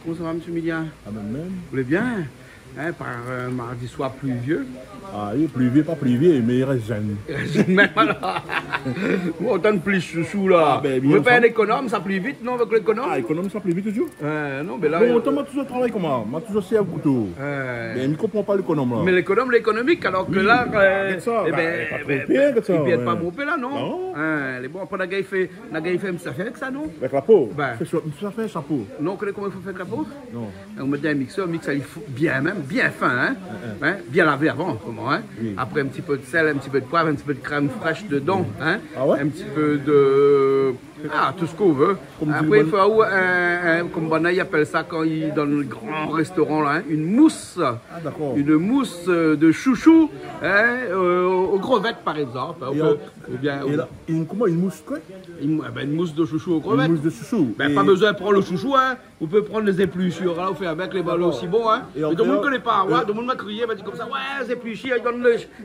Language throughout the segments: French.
Comment ça va, M. Milia? Ah, même. Vous voulez bien? Hein, par un mardi soir pluvieux. Ah, il est pluvieux, pas pluvieux, mais il reste jeune. Même alors. Bon, autant de plus chouchou là. Ah, ben, Vous bien pouvez pas sûr. un économe, ça plus vite, non, avec l'économe? Ah, économe, ça pluvieux toujours. Non, mais là. Bon, autant, moi, toujours travaillé comment? Moi, toujours servi au couteau. Mais il ne comprend pas l'économe là. Mais l'économe, l'économique, alors que Oui, là. avec ça, eh bah, ben, pas trop pire que ça, il peut ouais. pas monter là, non? Non. Les bon, après, on a fait un petit affaire avec ça, non? Avec la peau. Ben. Ça fait un chapeau. Non, vous connaissez comment il faut faire la peau? Non. On met un mixeur, mixe il faut bien même, bien fin, hein? Hein? Bien lavé avant, comment, hein? Oui. Après un petit peu de sel, un petit peu de poivre, un petit peu de crème fraîche dedans, hein? Ah ouais? Un petit peu de... Ah, tout ce qu'on veut. Comme Après, il du faut comme Banaï appelle ça quand il dans le grand restaurant, là, hein? Une mousse. Ah, d'accord. Une mousse de chouchou, hein? Aux crevettes, par exemple. Hein? Et Ou bien... Et là, comment une mousse quoi? Une mousse de chouchou aux Une crevettes. mousse de chouchou. Ben, Et- pas besoin de prendre le chouchou, hein. Vous pouvez prendre les épluchures, là, vous faites avec les ballons aussi bons, hein. Et en Mais tout le monde ne créole- connaît pas, ouais. Tout le monde m'a crié, m'a dit comme ça, ouais, les épluchures,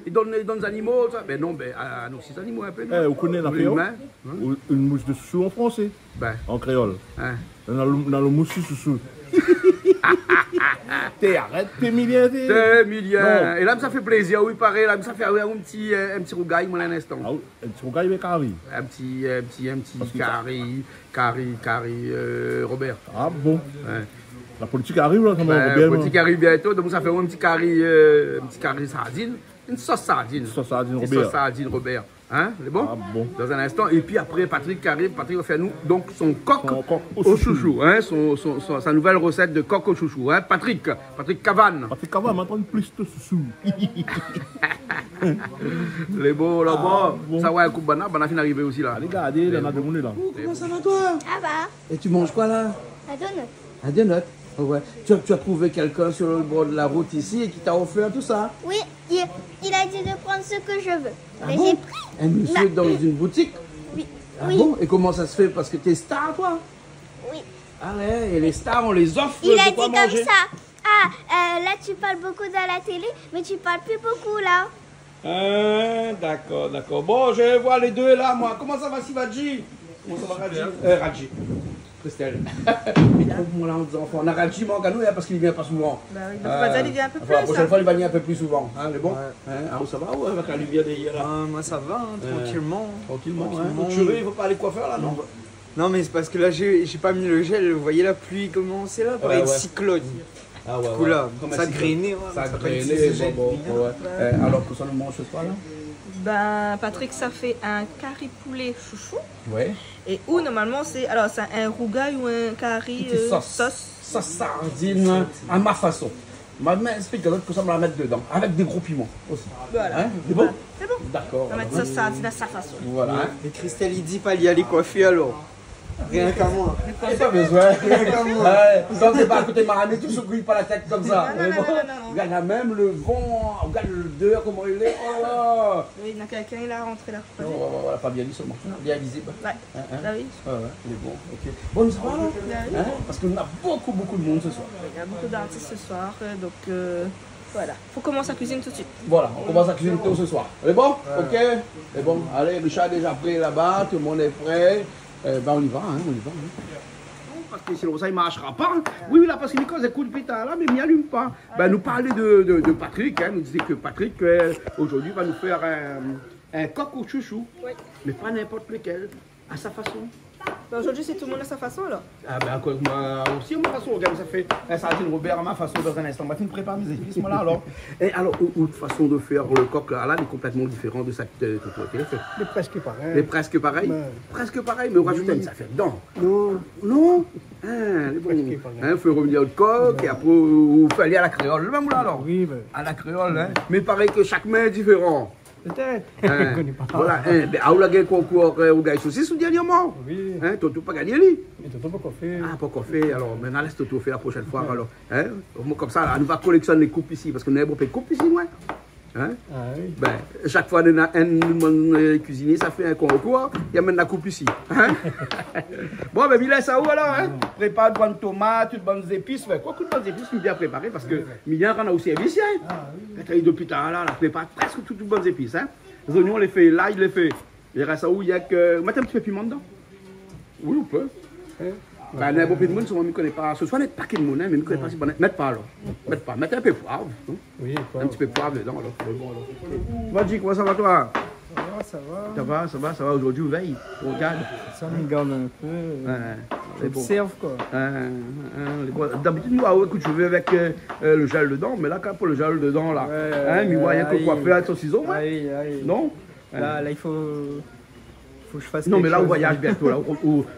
ils donnent les animaux, ça. Ben non, ben, à nos 6 animaux, un peu, non. Vous connaissez la Les créole? humains, hein. Une mousse de chouchou en français. Ben, En créole. hein. Dans le mousse de chouchou. Arrête, t'es milliard. T'es million. Non. Et là, ça fait plaisir, oui, pareil, là, ça fait un petit rougail, moi, un instant. Ah oui, tu regardes avec Harry. Un petit Parce que- carré, Robert. Ah bon. Ouais. La politique arrive là, ça m'a Ben, bien. petit carré bientôt, donc ça fait un petit carré sardine, une sauce sardine. Sauce sardine, Une Robert. sauce sardine Robert. Hein, c'est bon? Ah bon. Dans un instant. Et puis après, Patrick arrive, Patrick va faire nous donc son coq, Son coq au chouchou. Hein, sa nouvelle recette de coq au chouchou. Hein, Patrick Cavane. Parce que quand même, m'entendre plus de chouchou. Les beaux là-bas. bon. Ça va un coup de banane, banane arrivé aussi là. Allez, regardez, il y en a des monde là. Comment ça va toi? Ça va. Et tu manges quoi là? La donne. Un donut. Ouais. Tu as trouvé quelqu'un sur le bord de la route ici et qui t'a offert tout ça? Oui, il a dit de prendre ce que je veux. Ah Mais bon? j'ai pris. Un monsieur dans une boutique? Oui. Ah Oui. bon? Et comment ça se fait? Parce que t'es star, toi? Oui. Ah ouais, et les stars, on les offre Il a de dit quoi comme manger. ça. Là tu parles beaucoup dans la télé, mais tu parles plus beaucoup là. D'accord, d'accord. Bon, je vais voir les deux là, moi. Comment ça va, Sivadji? Comment ça va, Radji? Radji. Christelle. Mais trouve-moi là, nos enfants. On a Radji, mais on gagne, parce qu'il vient pas souvent. Bah oui, donc Fadel, il vient un peu plus. La prochaine hein. fois, il va venir un peu plus souvent. Hein, mais bon. Ouais. Hein, ah, ça va, ouais, avec la lumière d'hier là. Moi ça va, hein, tranquillement. Tranquillement, hein. Tranquillement. Donc, cheveux, il faut pas aller coiffeur là, non? Non mais c'est parce que là j'ai pas mis le gel, vous voyez la pluie commencer là, pareil Ouais, ouais. cyclone. Ah ouais, Du coup là, Comme ça un cyclone. grainait, ouais, Ça ça grainé, s'appelle gel. bon, ouais. Alors que ça nous mange ce soir là? Ben, Patrick, ça fait un curry poulet chouchou. Ouais. Et où normalement c'est un rougail ou un curry Petite sauce sardine à ma façon. Ma main explique que ça me la mettre dedans, avec des gros piments aussi. Voilà. Hein? C'est bon? C'est bon. D'accord. On va mettre sauce sardine à sa façon. Voilà. Hein? Et Christelle il dit pas y aller coiffer alors. Rien qu'à moi. Pas besoin. Rien qu'à moi. Ouais, quand c'est pas à côté de Maramé, tu secoues pas la tête comme ça. Non, non, Mais bon, non, non, non. regarde même le vent, regarde le dehors comment il est. Oh là! Oui, il y en a quelqu'un, il a rentré là. Non, voilà, pas bien dit seulement. Bien visible. Ouais. Hein, hein? Là, oui. Ouais, ouais, il est bon. Ok. Bon, ça va là? oui. Hein? Parce qu'on a beaucoup de monde ce soir. Il y a beaucoup d'artistes ce soir, donc voilà. Faut commencer à cuisiner tout de suite. Voilà, on commence à cuisiner tôt ce soir. C'est bon? Ok? C'est bon. Allez, Richard est déjà prêt là-bas, tout le monde est prêt. Ben on y va, hein, on y va. Hein. Parce que sinon ça ne marchera pas. Oui, là, parce que quand écoute putain là, mais il n'y allume pas. Ben, nous parler de Patrick, hein, nous disait que Patrick, aujourd'hui, va nous faire un coq au chouchou. Oui. Mais pas n'importe lequel, à sa façon. Ben, aujourd'hui, c'est tout le monde à sa façon alors. Ah ben, quoi, moi aussi, à ma façon, regarde, ça fait un sardine Robert à ma façon dans un instant. Tu me prépares mes épices, moi là alors. Et alors, une façon de faire le coq là, est complètement différente de ça que tu as fait. C'est presque pareil. Mais presque pareil. Ouais. Presque pareil, mais on rajoute un petit affaire dedans. Non, Non? Les bons. Presque pareil. Hein, faut revenir au coq et après, vous faites aller à la créole. Le même là alors? oui, mais À la créole, hein. Mais pareil que chaque main est différent. peut-être. Hein. Je connais pas. Voilà, hein. Ben, à où la gueule concours au gars saucisse ou dernièrement? Oui, Hein, Toto pas gagné lui? mais tu n'as pas quoi faire. Ah, pas qu'on fait, alors maintenant laisse Toto faire la prochaine fois alors. Hein? Comme ça, là, on va collectionner les coupes ici, parce qu'on a pas de coupes ici, ouais. Hein? Ah oui. Ben, chaque fois qu'on a un cuisinier, ça fait un concours, il y a même la coupe ici. Hein? Bon, ben, il laisse ça où alors? Hein? Prépare de bonnes tomates, de bonnes épices. Ouais, quoi que de bonnes épices, il bien préparé parce que Mylène rend au service. Hein? Ah oui. Quand il est depuis tard, là, on prépare presque toutes les bonnes épices. Hein? Les oignons, on les fait, l'ail, les fait. Il reste ça où il y a que. Mettez un petit peu de piment dedans. Oui, on peut. Hein? Ben, n'importe quel monde, souvent, ne connaît pas. Ce soit n'est pas quel monde, mais ne connaît pas si bon. Mettez pas, alors. Mettez pas. Mettez un peu de poivre. Non? Oui, quoi. Un petit peu de poivre dedans, alors. Vas-y, comment ça va, toi? Ça va. Ça va, ça va, ça va. Aujourd'hui, on veille. On regarde. Ça me garde un peu. C'est bon. Observe, quoi. D'habitude, nous, écoute, je vais avec le gel dedans, mais là, quand pour le gel dedans, là, mais il rien que quoi faire avec son ciseau, ouais. Aïe. Non? Là, il faut que je fasse Non, mais quelque là, on chose. voyage bientôt, là,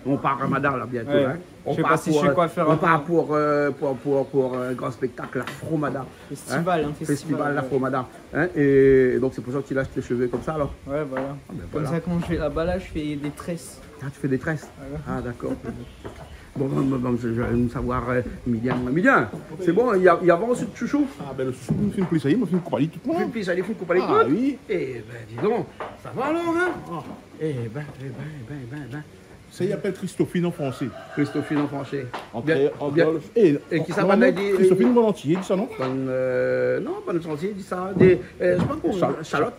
on part à Ramadan, là, bientôt. Ouais. Hein. Je sais pas si je sais quoi faire On après. part pour un grand spectacle, l'Afro-Mada. Festival, hein, Festival l'Afro-Mada. Hein. Et donc, c'est pour ça que tu lâches tes cheveux comme ça, alors. Ouais, voilà. Ben, Comme voilà. ça, quand je vais là-bas, là, je fais des tresses. Ah, tu fais des tresses. Voilà. Ah, d'accord. Bon, je vais me savoir, Midian, c'est bon, il y a avant aussi de chouchou. Ah, ben le chouchou, il me fait ça, il me fait une compagnie tout le Tu monde. fais ça, il faut qu'on parle Ah, oui. Eh ben, dis donc, ça va alors, hein? Eh ben. Ça, il appelle Christophine en français. Christophine en français. Entre bien. Et Et qui ça non, va non, dire Christophine Bonentier, dis ça, non? Non, pas de sentier, dis ça. Je sais pas comment. Charlotte.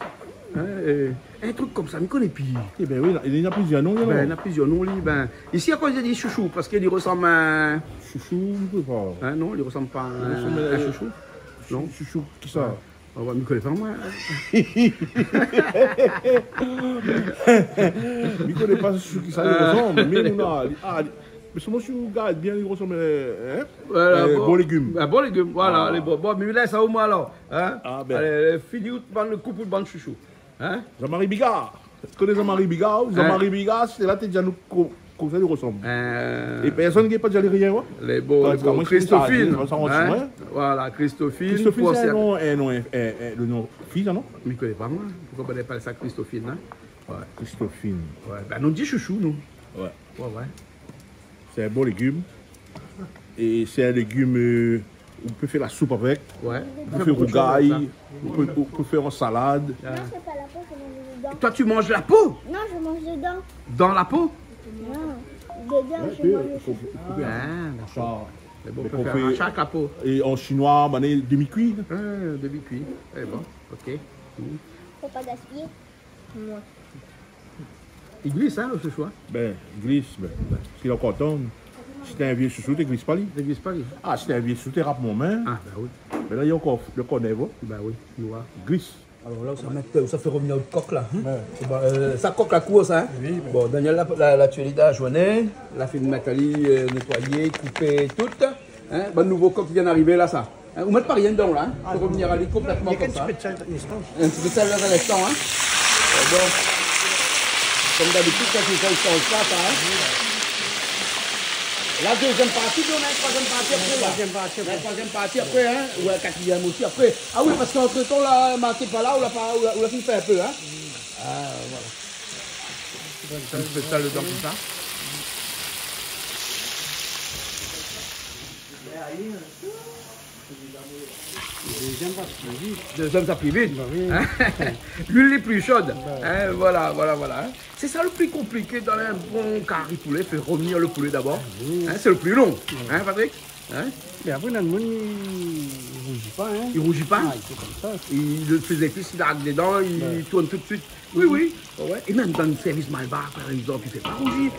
Un truc comme ça, mais connaît plus. Eh ben oui, il y en a plusieurs noms, Ben, il y en a plusieurs noms, lui. Ben, ici, à quoi il dit chouchou? Parce qu'il ressemble à un. Chouchou, je ne sais pas. Hein, non, il ressemble pas à ressemble un à- chouchou. Non. Chouchou, qui ça? On va me connaît pas, moi. Je ne connais pas chouchou qui ça, il ressemble. Mais on a. Mais ce chouchou, regarde bien, il ressemble à. Voilà, Bon légumes. Un bon légume, voilà, Ah. les bons. Bon, mais laisse ça au moins alors. Hein? Ah, ben. Allez, fini ou le couple de bande chouchou. Hein? Jean-Marie Bigard. Tu connais Jean-Marie Bigard? Jean-Marie Bigard, c'est là, tu déjà nous. Comme ça, il ressemble. Et personne qui n'est pas déjà rien, ouais? Les beaux, Parce que moi, je Christophine. suis ça, Hein? Voilà, Christophine. Christophine, c'est Pour- le nom fils, non? Mais il connaît pas moi. Pourquoi on appelle ça Christophine, hein? Ouais. Christophine. Ouais. Ben, nous dit chouchou, nous. Ouais. Ouais. C'est un bon légume. Et c'est un légume, on peut faire la soupe avec, Ouais. on peut faire rougaille, on peut faire en salade. Non, c'est pas la peau, je mange dedans. Toi, tu manges la peau? Non, je mange dedans. Dans la peau? Non, dedans, je mange le chouchou. Ah, d'accord. C'est bon, on Mais peut qu'on faire fait- un chaque la peau. Et en chinois, on est demi-cuit. Demi-cuit. Eh bon, ok. Faut pas gaspiller. Il glisse, hein, le chouchou, hein? Ben, il glisse, ben, parce qu'il est encore temps. Si t'es un vieux chouchou, tu glisse pas lui. Il glisse pas, lui. Ah, si t'es un vieux chouchou, tu râpes mon main. Ah, ben oui. Mais là, il y a encore le cornet, voilà. Ben oui, nous voir. Il glisse. Alors là, ça fait revenir le coq là. C'est bon, ça coque la course, hein? Oui. Bon, Daniel, la tuilide a joigné, la fait de Nathalie nettoyer, couper tout. Hein? Bon, nouveau coq qui vient d'arriver là, ça. Hein? Vous mettez pas rien dedans là, hein? Faut revenir à lui complètement comme ça. Un petit peu de sel à l'instant, hein? Bon, comme d'habitude, quand il fait le change pas, ça, hein? La deuxième partie, on a une troisième partie après là. La troisième partie après, hein? Ou la quatrième aussi après. Ah oui, parce qu'entre temps, là, Marc pas là, ou la fille fait un peu, hein? Ah, voilà. Un petit peu de sel dedans comme ça. Deuxième, ça plie vite. Hein? L'huile est plus chaude. Hein? Voilà. Hein? C'est ça le plus compliqué dans un bon curry poulet, faire revenir le poulet d'abord. Hein? C'est le plus long. Hein, Patrick? Hein? Mais après, dans le monde, il rougit pas, hein. Il rougit pas? Ah, il fait comme ça. Il le faisait plus, il arrête dedans, il tourne tout de suite. Oui. Ouais. Et même dans le service Malbar, par exemple, il ne fait pas rougir.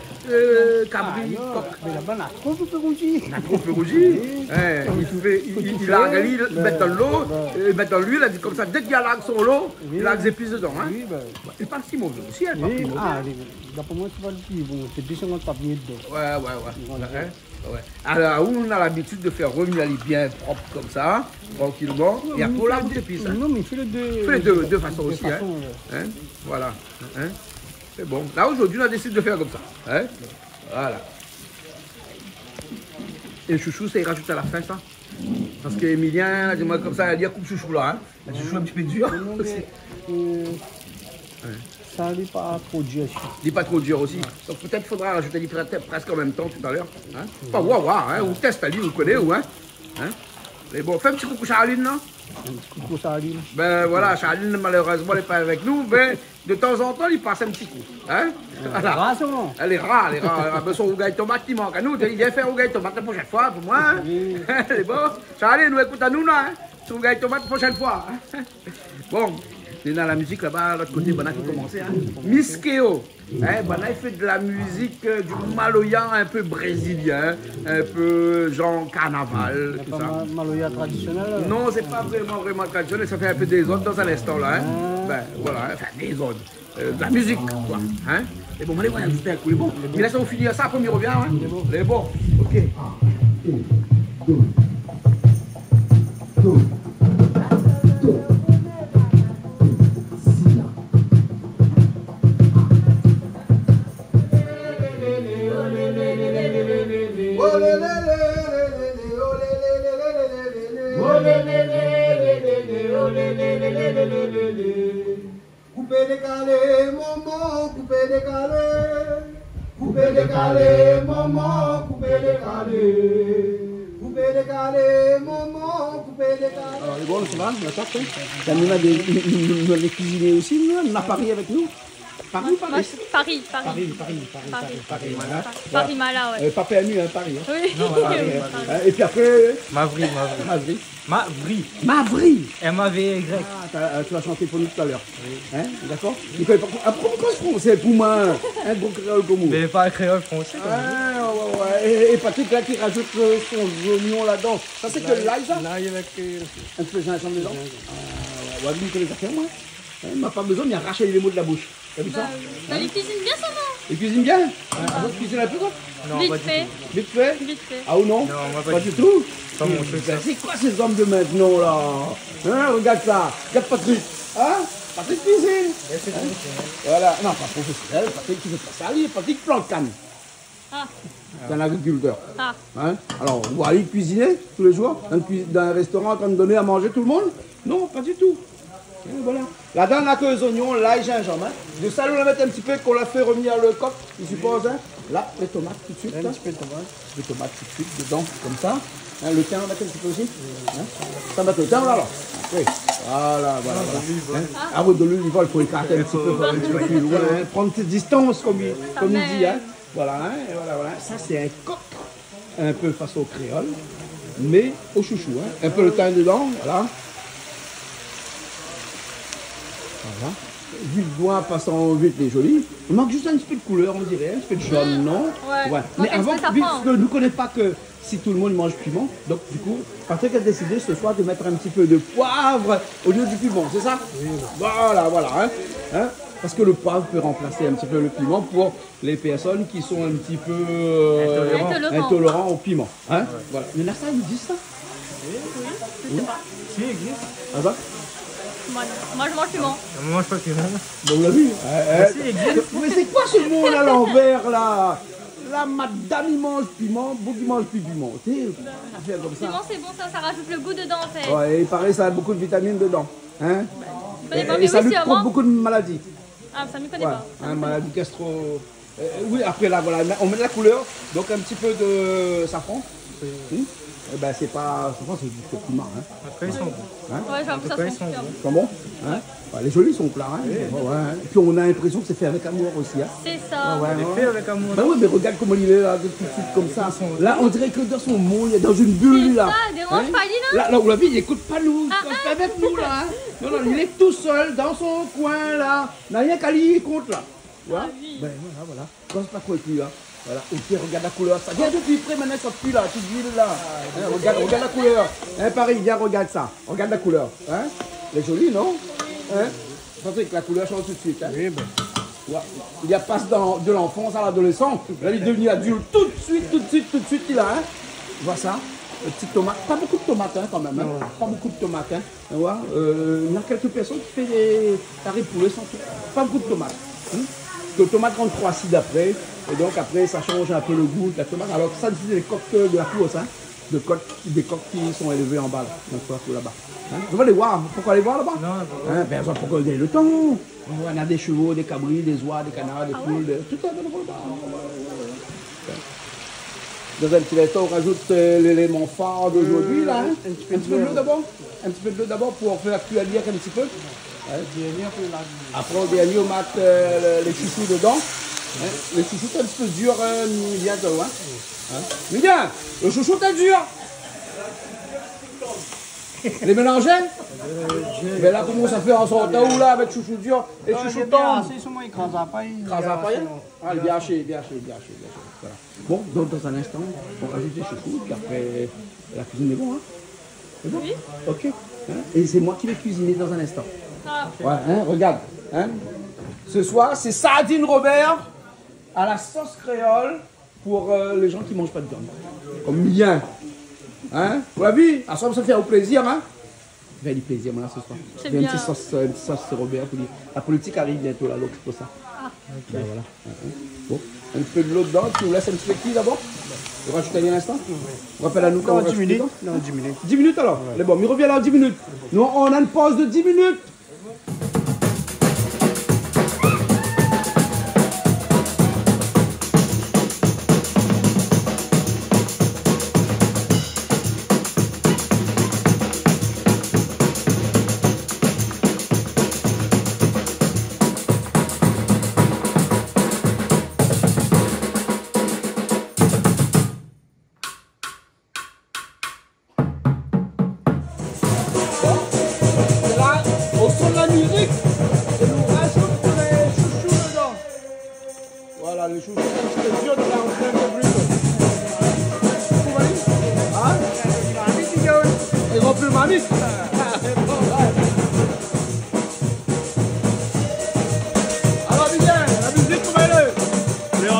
Cabri, coq. Mais là-bas, on a trop fait rougir. On a trop fait rougir. Hein, il a regardé, il met dans l'eau, il met dans l'huile, il a dit comme ça, dès qu'il y a l'argue sur l'eau, il a des épices dedans. Hein. Oui, ben. Il parle si mauvais aussi, elle parle si Oui, mauvais. ah, d'après moi, tu vas le plus bon. C'est 250 papiers dedans. Ouais. Ouais. Alors, on a l'habitude de faire revenir les bien propres comme ça, tranquillement, et après on la goûte épices. Hein. Non, mais fais les deux. Fais les deux façons de aussi. Hein. façon, Hein? Voilà. Hein? C'est bon. Là, aujourd'hui, on a décidé de faire comme ça. Hein? Voilà. Et chouchou, ça y rajoute à la fin, ça. Parce qu'Emilien, dis-moi comme ça, il dit coupe chouchou là. Hein? Le chouchou est un petit peu dur. Non, mais, ça n'est pas trop dur. Il n'est pas trop dur aussi. Donc peut-être qu'il faudra rajouter les presque en même temps tout à l'heure. Hein? Enfin, voir, hein? Ou teste à lui, vous connaissez, ou hein? Hein? Mais bon, fais un petit coucou Charline, non? Un petit coucou Saline. Ben voilà, Charline, malheureusement, elle n'est pas avec nous, mais de temps en temps, il passe un petit coup. Hein? Voilà. Rassement. Elle est rare, elle est rare. Elle a besoin de rougaille tomate qui manque à nous. Il vient faire rougaille tomate la prochaine fois pour moi. Hein? Elle est bon. Charlie, nous écoute à nous là. Hein? Rougaille tomate la prochaine fois. Hein? Bon, C'est dans la musique là-bas, à l'autre côté, Bana qui commençait. Hein. Miskeo. Hein, Bana il fait de la musique du maloya un peu brésilien, un peu genre carnaval. Tout ça. Maloya traditionnel? Non, c'est pas vraiment traditionnel, ça fait un peu des autres dans un instant là. Hein. Ben voilà, enfin des autres. De la musique, quoi. Hein. Et bon, allez, voilà, juste un coup, il est bon. Il laisse on finir ça, après il revient. Hein. Il est bon. Ok. Coupé décalé, maman, coupé décalé. Coupé décalé, maman, coupé décalé. Coupé décalé, maman, coupé décalé. Alors, les bons, ça va, la tarte, hein. Ça nous a des cuisiniers aussi, nous, on a Paris avec nous. Paris ou Paris? Paris. Voilà. Paris Mala, ouais. Pas permis, hein, Paris. Hein. Oui. Non, Paris, hein. Et puis après... Mavri. M-A-V-Y. Ah, tu vas chanter pour nous tout à l'heure. Hein, d'accord? Pourquoi ce français pour moi? Un gros créole comme vous. Mais pas un créole français. Ouais. Et Patrick là qui rajoute son oignon là-dedans. Ça c'est que l'ail ça? L'ail avec... Un peu j'ai un chambre dedans. Ouais, vous connaissez affaires moi? Il m'a pas besoin, il a arraché les mots de la bouche. T'as vu ça? Ça les cuisine bien ça, non? Il cuisine bien? Vous cuisinez un peu quoi? Non, Vite pas fait. du Vite fait? Vite fait. Ah ou non? Non, moi Pas du tout? Pas mon truc, ça. C'est quoi ces hommes de maintenant là? Hein, regarde ça. Regarde Patrick. Hein? Patrick cuisine. Voilà. Non, pas professionnel. Patrick qui fait pas ça. Lui, Patrick plante canne. Ah. C'est un agriculteur. Ah. Hein? Alors, vous allez cuisiner tous les jours dans un restaurant en train de donner à manger tout le monde? Non, pas du tout. Et voilà. Là-dedans, on n'a que les oignons, l'ail, gingembre. Hein. De ça, on la mettre un petit peu, qu'on l'a fait revenir le coq, je suppose. Hein. Là, les tomates tout de suite. Un petit peu de tomate. Les tomates tout de suite dedans, comme ça. Hein, le thym, on va mettre un petit peu aussi. Hein. Ça va mettre le thym, là, alors. Oui. Voilà. Hein. Ah oui, de l'huile, il faut écarter un petit peu, un petit peu plus loin. Hein. Prendre cette distance, comme il dit. Hein. Voilà, hein. Et voilà. Ça, c'est un coq, un peu façon créole, mais au chouchou. Hein. Un peu le thym dedans, voilà. Voilà. Vu le doigt passant vite les jolis. Il manque juste un petit peu de couleur, on dirait, un petit peu de jaune, non? Ouais. Mais avant, puisque nous ne connaissons pas que si tout le monde mange piment, donc du coup, Patrick a décidé ce soir de mettre un petit peu de poivre au lieu du piment, c'est ça? Oui. Voilà. Hein? Parce que le poivre peut remplacer un petit peu le piment pour les personnes qui sont un petit peu intolérants au piment. Hein? Ouais. Voilà. Mais là, ça, ils disent ça? Oui. Si, il existe. Ah bah? Moi, je mange piment. On mange pas piment. Bon, vous l'avez vu? Mais c'est quoi ce monde à l'envers là? Là, madame, il mange piment, beaucoup qui mange plus piment. Tu sais, faire comme ça. Piment, c'est bon, ça rajoute le goût dedans en fait. Ouais, et pareil, ça a beaucoup de vitamines dedans. Hein? Et ça lutte contre beaucoup de maladies. Ah, ça ne me connaît pas. Hein, maladies gastro. Oui, après là, voilà, on met de la couleur, donc un petit peu de safran. Eh ben, c'est pas. Safran, c'est du piment. Hein. Après, ils sont bons. Hein? Ouais, j'ai l'impression que ça sent bien. Ils sont bons? Hein? Ouais, les jolis sont plats. Hein? Ouais. Et puis on a l'impression que c'est fait avec amour aussi. Hein? C'est ça. C'est fait avec amour. Ben oui, mais regarde comment il est là, tout de suite comme ça. Là, on dirait que dans son monde, il est dans une bulle là. Ça, dérange pas, dis Là, vous l'avez vu, il n'écoute pas nous, il est avec nous là. Hein? Non, il est tout seul dans son coin là. Il n'a rien qu'à lui compte là. Voilà. Ben voilà. Quand c'est pas trop plus là. Voilà, ok, regarde la couleur, ça vient de plus près maintenant, ça pue là, toute l'huile là. Hein, regarde la couleur. Hein, Paris, viens, regarde ça. Regarde la couleur. Hein? Elle est jolie, non? Hein? Patrick, la couleur change tout de suite. Hein? Oui, ben. Ouais. Il y a passe de l'enfance à l'adolescent. Là, il est devenu adulte tout de suite, il a. Hein? Vois ça? Petite tomate. Pas beaucoup de tomates hein, quand même. Hein? Pas beaucoup de tomates. Hein? Il y a quelques personnes qui font des tarifs poulets sans tout. Pas beaucoup de tomates. Hein? Le tomate rentre trop acide après, et donc après ça change un peu le goût de la tomate. Alors ça c'est les coques de la course, hein, des coques qui sont élevées en bas, là-bas. Hein? On va les voir, pourquoi les voir là-bas? Non, hein? Ben, pourquoi donner le temps? On a des chevaux, des cabris, des oies, des canards, des poules, tout ça là-bas. Dans un petit instant, on rajoute l'élément phare d'aujourd'hui là. Hein? Un petit peu de l'eau d'abord. Un petit peu de l'eau d'abord pour faire cuire un petit peu. Hein? Après, au dernier, on met les chouchous dedans. Hein? Les chouchous, c'est un petit peu dur, bientôt. Hein? Bien, le chouchou, c'est dur. Les mélanger? Mais là, comment ça fait en sortant où là avec chouchou dur et chouchou tombe? C'est sur moi, il crase à paille. Crase à paille? Ah, bien haché, bien haché, bien haché. Voilà. Bon, donc dans un instant, on rajoute les chouchous, puis après, la cuisine est bon, hein? C'est bon? Oui. Ok. Hein? Et c'est moi qui vais cuisiner dans un instant. Ah. Ouais, hein, regarde. Hein? Ce soir, c'est sardine Robert à la sauce créole pour les gens qui ne mangent pas de viande. Comme Milien. Hein? Vous l'avez vu? À ça, ça fait au plaisir, hein? Il va du plaisir, moi, là, ce soir. C'est Il y a bien. une petite sauce Robert pour dire. La politique arrive bientôt, là, donc c'est pour ça. Ah. Ben, voilà. Bon, un peu de l'eau dedans, tu nous laisses un petit peu cuire d'abord? On rajoute un instant? On rappelle à nous quand on rajoute 10 minutes. dedans? Non, 10 minutes. 10 minutes alors? Ouais. Bon, il revient là en 10 minutes. Nous, on a une pause de 10 minutes.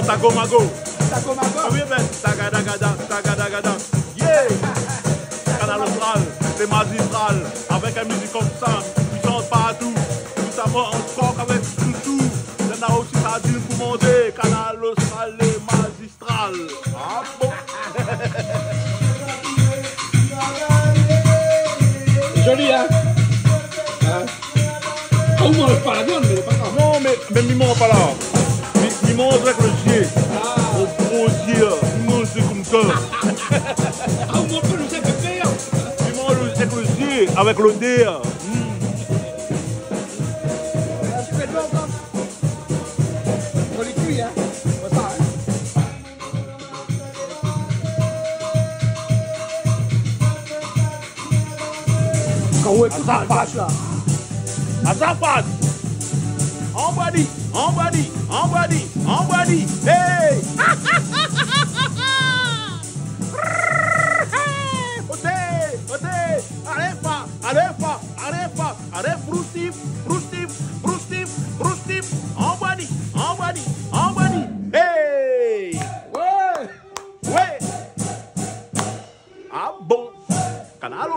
Tagomago. Ah oui, ben, tagadagada. Yeah! Canal Austral, c'est magistral. Avec une musique comme ça, qui chante partout. Notamment en sport avec Chouchou. Il y en a aussi sardine pour manger. Canal Austral, c'est magistral. Ah bon? Joli, hein? On mange pas la viande, mais pas grave. Non, mais il mange pas là. Il mange avec le gier. Au gros gier. Il mange comme ça. Ah, on mange pas le chef de faire. Il mange avec le gier, avec le dé. On les cuit, hein? Comme ça, hein? Quand on écoute la vache, là. Azafat. En body. Hey! Allez, broustif, en body. Hey! Ouais! Ah bon? Canal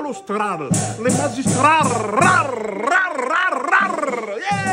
Austral, les magistrats, yeah!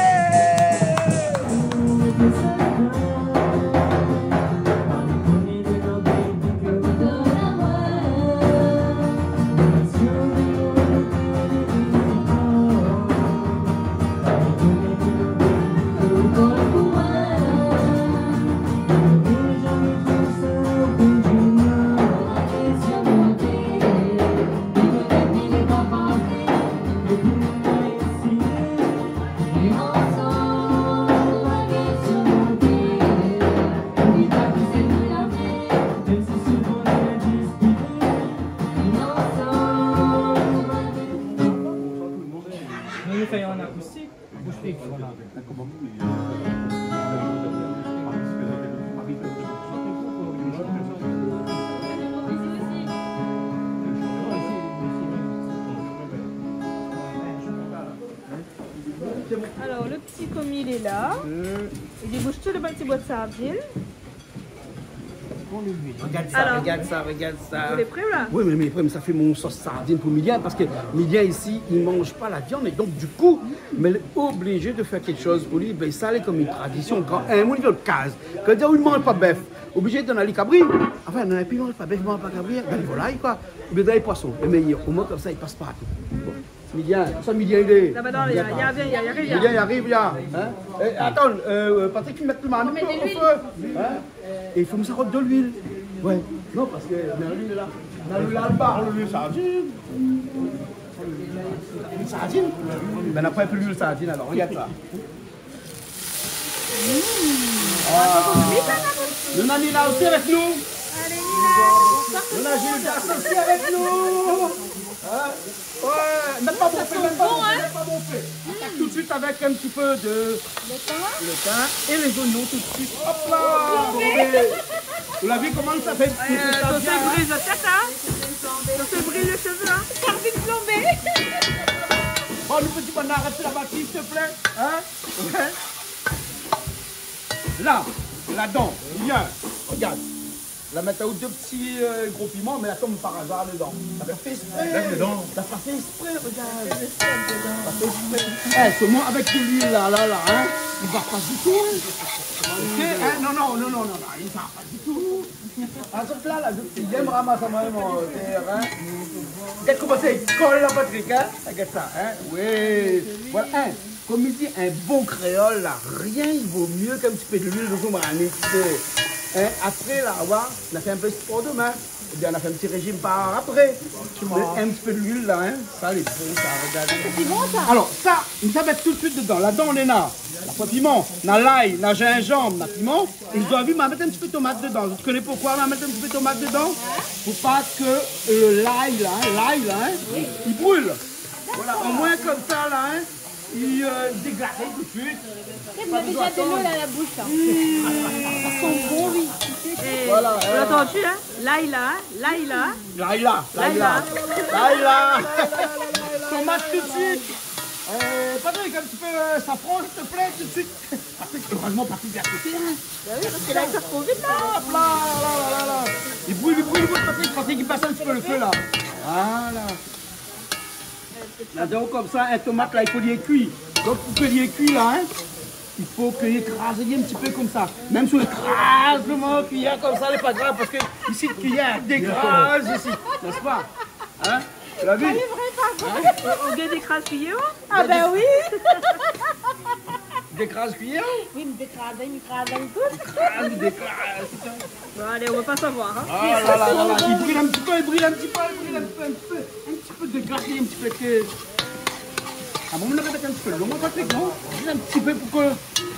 Alors, le petit commis, il est là. Il débouche tout le petit bois de sardines. Regarde ça. Vous êtes prêts là? Oui, mais ça fait mon sauce sardine pour Milien parce que Milien ici, il ne mange pas la viande et donc du coup, mais il est obligé de faire quelque chose pour lui. Ben, ça est comme une tradition. Quand un monde de case, quand il ne mange pas bœuf, obligé de donner les cabris. Enfin, non, puis il ne mange pas bœuf, il ne mange pas cabri, ben les volailles quoi. Ou bien dans les poissons, le meilleur. Au moins comme ça, il passe pas. Bon. Milien, Milien il est. Là-bas, il arrive. Milien, il arrive, là. Hein? Attends, Patrick, il met le marmite au feu. Hein? Et il faut me sarote de l'huile. Ouais. Non, parce que l'huile là. Dans le bar, l'huile sardine. Une sardine? Ben après, plus l'huile sardine alors, regarde ça. Le Nani là aussi avec nous. Allez, Nina. Le Nani là aussi avec nous. Hein? Ouais, même pas bon fait, même pas bon fait, même pas bon fait. Attaque tout de suite avec un petit peu de le thym et les oignons tout de suite. Hop là! Vous l'avez vu comment ça fait? Ça fait brise la tête, hein? Ça fait briller les cheveux, hein? Carvine plombée. Bon, le petit bonheur, arrête la bâtisse, s'il te plaît. Hein? Ouais. Là-dedans, viens, regarde. La mettre à deux petits gros piments, mais la tombe par hasard dedans. Ça fait exprès. Ça fait exprès, regarde. Ça fait exprès. Eh, seulement avec de l'huile là, hein. Il va pas du tout. Ok, hein? Non, il va pas du tout. Ah, sauf là, il aime ramasser moi mon terrain. Regarde comment ça, il colle la Patrick, hein? Regarde ça, hein? Oui. Voilà, hein. Comme il dit, un bon créole, là, rien il vaut mieux qu'un petit peu de l'huile de son maranique. Hein? Après, là, on a fait un peu de sport demain. Et bien, on a fait un petit régime par après. Un petit peu de l'huile, là, hein? Ça, les bons, ça, regarde. C'est bon ça? Alors, ça, on va mettre tout de suite dedans. Là-dedans, on est là. La poivre piment, na l'ail, na gingembre, na piment. Et je dois mettre un petit peu de tomate dedans. Vous connaissez pourquoi on va mettre un petit peu de tomate dedans? Pour pas que l'ail, là, hein, il brûle. Voilà, au moins comme ça, là, hein, il déglace tout de suite. Vous avez déjà de l'eau dans la bouche. Hein. Ça sent bon, oui. Voilà. Vous l'avez entendu, hein? Laïla. Tomate tout de suite. Patrick, un petit peu safran, s'il te plaît, tout de suite. Patrick, heureusement, Patrick est à côté. Hein. Bah oui, parce que là, ça trop vite, là. Hop là. Il brûle, Patrick, il passe un petit peu le feu, là. Voilà. Là, donc, comme ça, un tomate, là, il faut l'y cuire. Donc, pour que l'y cuire, là, hein, il faut qu'il écrase un petit peu comme ça. Même si on écrase le mot cuillère comme ça, c'est pas grave, parce que ici, le cuillère décrase ici. N'est-ce pas? Hein? Tu l'as vu? On vient d'écraser cuillère. Ah ben oui. Décrase cuillère? Oui, mais décrase tout. Décrase. Bon, allez, on va pas savoir, hein? Ah là là. Il brûle un petit peu, un petit peu de glace, un petit peu de... Ah bon, on aurait peut-être un petit peu long, Patrick, non? Juste un petit peu pour que...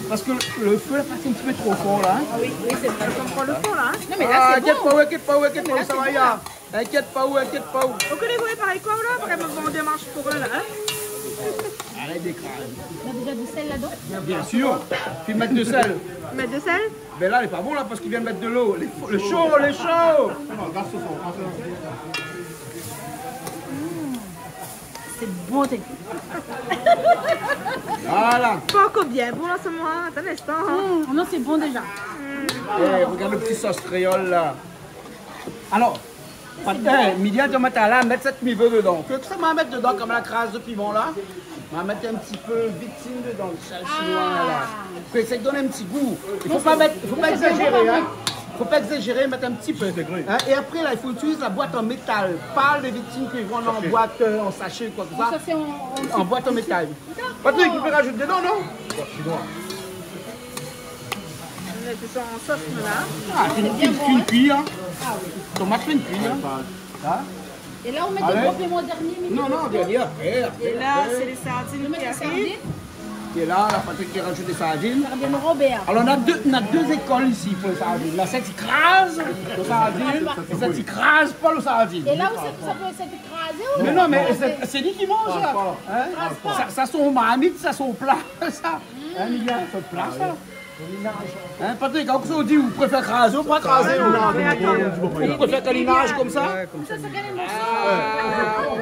Parce que le feu est parti un petit peu trop fort, là. Hein? Ah oui, c'est vrai. On prend le fond, là, hein? Non, mais là, c'est bon. Inquiète pas, ça va y aller. Inquiète pas. Vous connaissez pareil quoi, là? Vraiment, on démarche pour eux, là, hein? Arrête d'écraser. Il y a déjà du sel là-dedans? Bien sûr. Puis mettre de sel. Mettre de sel? Mais là, il est pas bon, là, parce qu'il vient de mettre de l'eau. Le chaud. C'est bon, t'es. Voilà. Pas encore bien. Bon, là, c'est moi. Attends un instant, hein? Non, c'est bon déjà. Eh, regarde le petit sauce créole, là. Alors, Midia, tu vas mettre là, mettre cette mive dedans. Que ça m'a mettre dedans, comme la crasse de piment, là. On va mettre un petit peu victime dedans, le sel chinois, là. Pour essayer de donner un petit goût. Il faut pas exagérer, hein. Faut pas exagérer, mettre un petit peu. Hein? Et après, là, il faut utiliser la boîte en métal. Pas les victimes qui vendent en boîte, en sachet, quoi que ça. Ça, c'est En boîte en métal. Patrick, tu peux rajouter dedans, non? C'est ça en sauce, là. Ah, c'est une cuillère. Tomate, une cuillère. Hein? Et là, on met des compléments derniers. Non, dernier, après. Et là, c'est les sardines qui arrivent. Qui est là, la Patrick qui rajoute des sardines. Sardines Robert. Alors, on a deux écoles ici pour les sardines. Là, celle qui crase le sardine et celle qui crase pas le sardine. Et là où ça peut s'être écrasé ou Mais non, mais c'est lui qui mange, là. Hein? Ça son marmite, ça son plat, ça. Hein, Miguel, ça plat, ça. Hein, Patrick, quand on dit, vous préférez craser ou pas craser? Vous préférez câlinage comme ça? ça, c'est quand même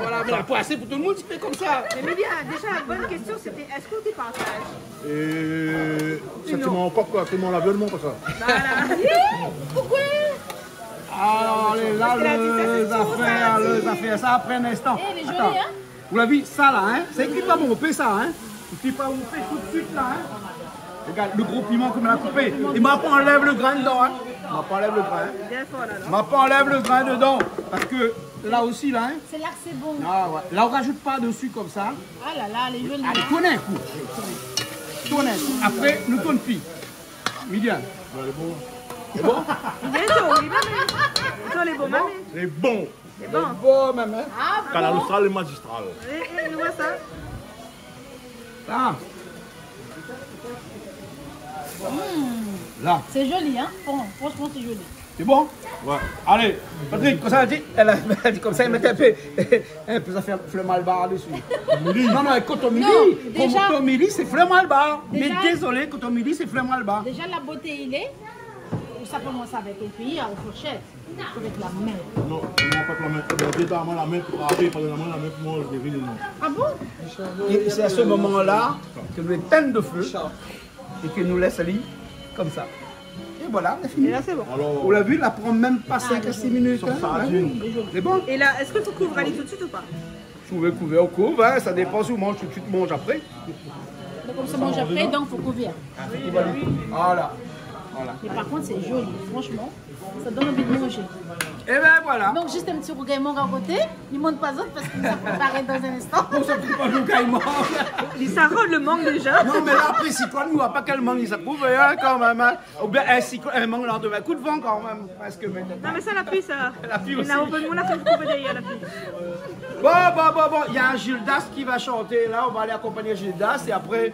Voilà, mais pas assez pour tout le monde, tu fais comme ça. Mais Média, déjà, la bonne question, c'était est-ce qu'on départage? Sentiment pas quoi, c'est mon lavement pour ça. Pourquoi? Alors, là, les affaires, ça après un instant. Elle est jolie, Attends. hein? Vous l'avez vu, ça là, hein? C'est écrit pas monter ça, hein? Il ne pas monter tout de suite là, hein? Regarde, le gros piment comme il a coupé. Il m'a pas enlève le grain dedans, hein? Il m'a pas enlève le grain. Bien fort, là, Il m'a pas enlève le grain dedans. Parce que là aussi, là, hein? C'est là que c'est bon. Ah, ouais. Là, on rajoute pas dessus comme ça. Ah là là, les jolies. Allez, tournez un coup. Tournez un coup. Après, nous tourne plus. Midian. C'est bon? Bientôt, oui, mamie. Bientôt, les beaux, mamie. C'est bon. C'est bon. Bon, même, hein? Ah, Canal Austral et magistral. Et nous voit ça. Ah. Là. C'est joli, hein? Bon, franchement, c'est joli. C'est bon? Ouais. Allez, Patrick, comme ça, elle a dit comme ça, elle mettait un peu ça fait fleur malbar dessus. Non, non, coton Non, déjà- coton mili, c'est fleur malbar. Mais Déjà- désolé, coton mili, c'est fleur malbar. Déjà, la beauté, il est. Ça commence avec une cuillère ou fourchette. Avec la main. Non, pas la main. Détaillement la main pour frapper, pas la main pour moi, je devine le nom. Ah bon? Et c'est à ce moment-là que nous éteignons de feu et que nous laisse aller comme ça. Et voilà, c'est fini. Et là, c'est bon. Alors, On l'a vu, ça prend même pas 5 à 6 minutes. sur hein. sardine. C'est bon? Et là, est-ce que tu couvres Ali tout de suite ou pas? Couvert au couvre, hein, ça dépend si tu manges tout de suite, mange après. Donc, on se mange après, donc il faut couvrir. Voilà. Mais par contre, c'est joli, franchement. Ça donne envie de manger. Et ben voilà. Donc, juste un petit rougaillement à côté. Il ne monte pas autre parce qu'il nous a préparé dans un instant. On s'en fout pas du caïman. Ça rend le manque déjà. Non, mais là, après, c'est quoi, nous, pas quel mangue il s'est trouvé, hein, quand même. Hein. Ou bien un mangue lors de un coup de vent, quand même. Parce que maintenant. Non, mais ça, la pluie, ça. La pluie Il aussi. y en a un peu de monde à faire couper derrière la pluie. Bon. Il y a un Gildas qui va chanter. Là, on va aller accompagner Gildas. Et après,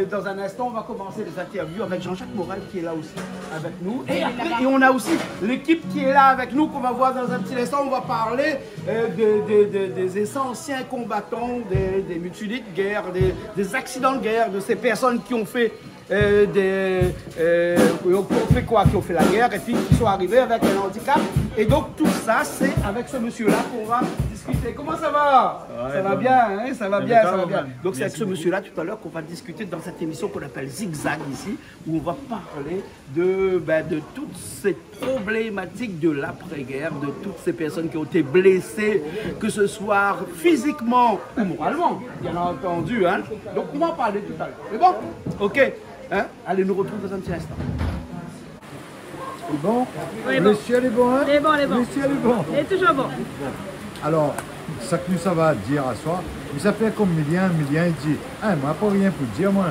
dans un instant, on va commencer les interviews avec Jean-Jacques Morel qui est là aussi avec nous. Et après, on a aussi l'équipe qui est là avec nous, qu'on va voir dans un petit instant. On va parler des anciens combattants, des mutilés de guerre, des accidents de guerre, de ces personnes qui ont fait qui ont fait la guerre et puis qui sont arrivés avec un handicap. Et donc tout ça, c'est avec ce monsieur-là qu'on va discuter. Comment ça va? Ça va bien, hein? Ça va bien. Donc c'est avec ce monsieur-là tout à l'heure qu'on va discuter dans cette émission qu'on appelle Zigzag ici, où on va parler de toutes ces problématiques de l'après-guerre, de toutes ces personnes qui ont été blessées, que ce soit physiquement ou moralement, bien entendu. Hein? Donc on va en parler tout à l'heure. C'est bon? Ok. Hein? Allez, nous retrouvons dans un petit instant. C'est bon? Oui, bon. Monsieur, elle est bon, hein? Elle est bon. Monsieur, elle est bon. Elle est toujours bon. Alors, ça que nous, ça va dire à soi, mais ça fait comme Milian il dit, ah, moi, pas rien pour dire, moi,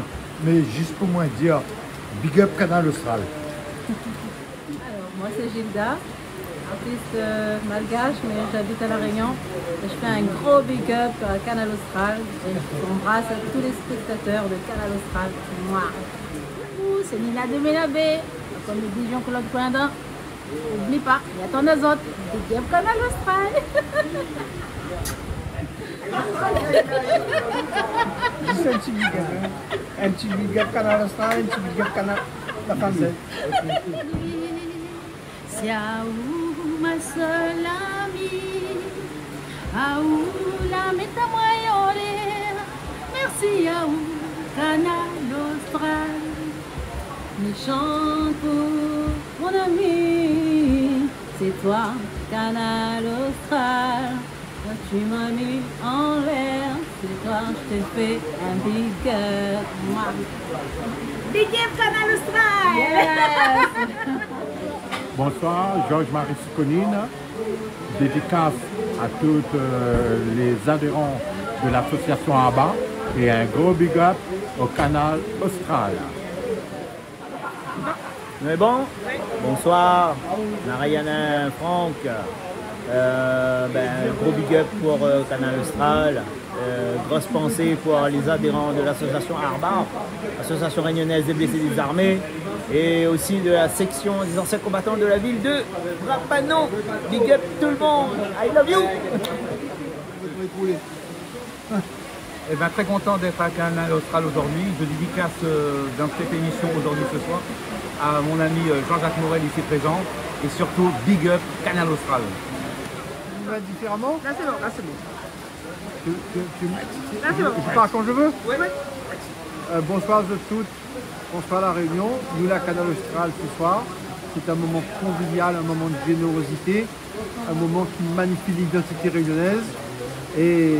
mais juste pour moi dire, big up Canal Austral. Alors, moi c'est Gilda, artiste malgache, mais j'habite à La Réunion. Et je fais un gros big up à Canal Austral. Et j'embrasse à tous les spectateurs de Canal Austral. Moi. C'est Nina de Ménabé, comme le dit Jean-Claude Coindin. N'oublie pas, il y a ton azote. Big up Canal Austral. Juste un petit big up. Hein? Un petit big up Canal Austral, un petit big up Canal la française. Siaou, ma seule amie, Aou, la métamoyore, merci Aou, Canal Austral. Mais chante pour mon ami, c'est toi, Canal Austral. Toi, tu m'as mis en l'air, c'est toi, je te fais un big up. Moi. Big up Canal Austral! Yes. Bonsoir, Georges-Marie Soukonine. Dédicace à tous les adhérents de l'association ABBA et un gros big up au Canal Austral. Mais bon, bonsoir, Mariana, Franck. Gros big up pour Canal Austral. Grosse pensée pour les adhérents de l'association ARBA, Association réunionnaise des blessés des armées, et aussi de la section des anciens combattants de la ville de Rapano. Big up tout le monde, I love you. Eh bien, très content d'être à Canal Austral aujourd'hui. Je dédicace dans cette émission aujourd'hui ce soir à mon ami Jean-Jacques Morel ici présent, et surtout big up Canal Austral. On va différemment? Là, c'est bon, là, c'est bon. Là, c'est bon. Je pars quand je veux? Oui. Bonsoir à toutes, bonsoir à La Réunion. Nous, la Canal Austral ce soir. C'est un moment convivial, un moment de générosité, un moment qui magnifie l'identité réunionnaise. Et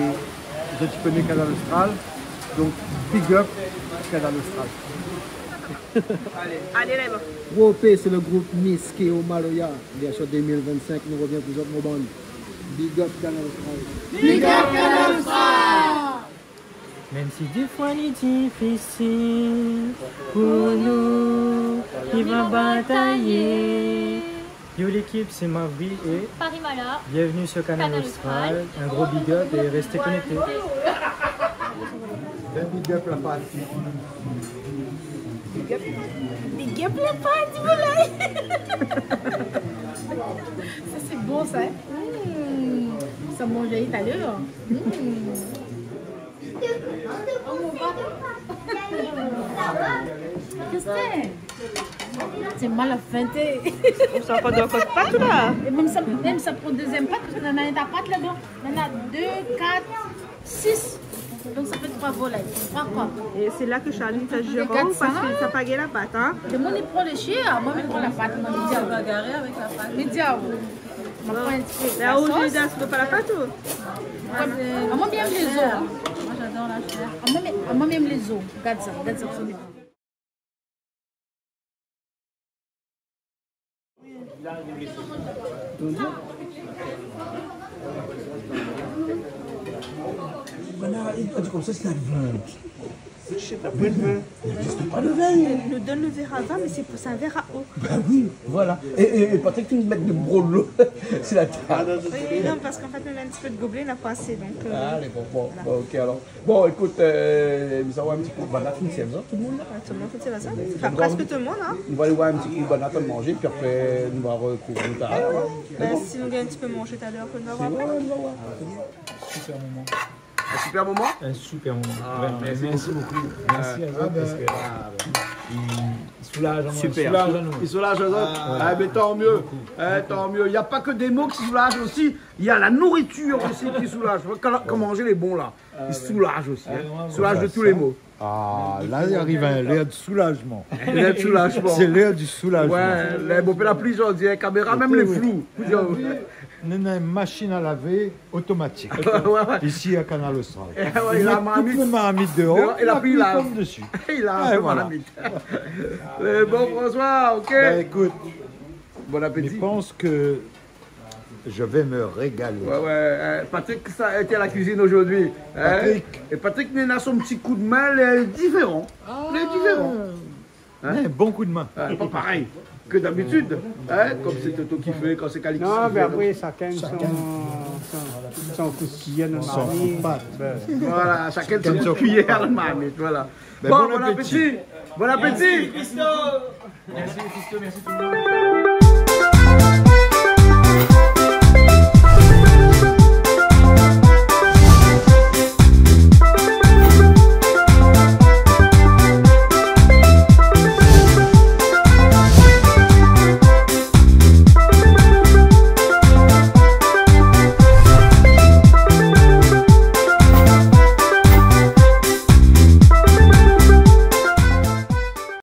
je connais Canal Austral, donc big up Canal Austral. Allez, là, Groupe P, c'est le groupe Miss Keo Maloya. Version 2025, nous reviens plus autres moments. Big up Canal Austral. Big up Canal Austral. Même si des fois il est difficile pour nous, il va batailler. Yo l'équipe, c'est Mavri et Paris-Mala. bienvenue sur Canal Austral. Un gros big up et restez connectés. Un big up la partie. Big up. Big up les pâtes du volaille. Ça c'est bon ça. Ça mange tout à l'heure. Qu'est-ce que c'est? C'est mal à feinter. Ça prend deux pâtes là. Et même ça prend deuxième pâte, parce qu'on en a une pâte là-dedans. On en a 2, 4, 6. Donc ça fait 3 volailles. 3 quoi? Et c'est là que Charlie t'a géré parce qu'il t'a pagé la pâte. Hein? Et moi, il prend le chien, moi, il prend la pâte. Moi, il dit, On va garer avec la pâte. il dit, on prend un petit peu. Là où j'ai dit, tu veux pas la pâte ou? Moi, j'aime les os. Moi, j'adore la chair. Moi, j'aime les os. Regarde ça, absolument. Il dit comme ça, c'est un vin. Je sais pas, pas de vin. Il n'existe pas de vin. Il nous donne le verre à vin, mais c'est un verre à eau. Ben oui, voilà. Et Patrick, tu nous mets de brolo. C'est la table. Oui, non, parce qu'en fait, on a un petit peu de gobelet, on n'a pas assez. Donc, allez, bon, ok alors. Bon, écoute, nous avons un petit coup de banane, c'est ça, tout le monde là? tout le monde fait ça. Enfin, presque tout le monde, hein. On va aller voir un petit coup de banane, on va manger, puis après, nous allons recouvrir tout à l'heure. Si nous gagnons un petit peu manger tout à l'heure, on va voir après. Super moment. Un super moment? Un super moment. Ah, merci beaucoup. Merci à vous parce que il soulage. Super. Il soulage aux autres. Ah, mais tant mieux. Tant mieux. Il n'y a pas que des mots qui soulagent aussi. Il y a la nourriture aussi qui soulage. Quand manger les bons là, ils soulagent aussi. Ils soulagent de tous les mots. Ah, là, il arrive l'heure du soulagement. L'heure du soulagement. C'est l'heure du soulagement. Ouais, les beaux la pluie, j'en dis, caméra, même les flous. On a une machine à laver automatique. Ici à Canal Austral. Il a toutes les marmites dehors, il a pris la comme dessus. Il a un marmite. Bon, François, ok. Ben, écoute, bon appétit. Je pense que je vais me régaler. Ouais. Patrick, ça a été à la cuisine aujourd'hui. Patrick. Et Patrick a son petit coup de main, il est différent. Il est différent. Un bon coup de main. Pas pareil que d'habitude, comme c'est Toto qui fait quand c'est Calix. Non, mais après, chacun son cousillon de marmite. Voilà, chacun son cuillère de marmite, voilà. Bon appétit. Bon appétit. Merci, Fisto, merci tout le monde.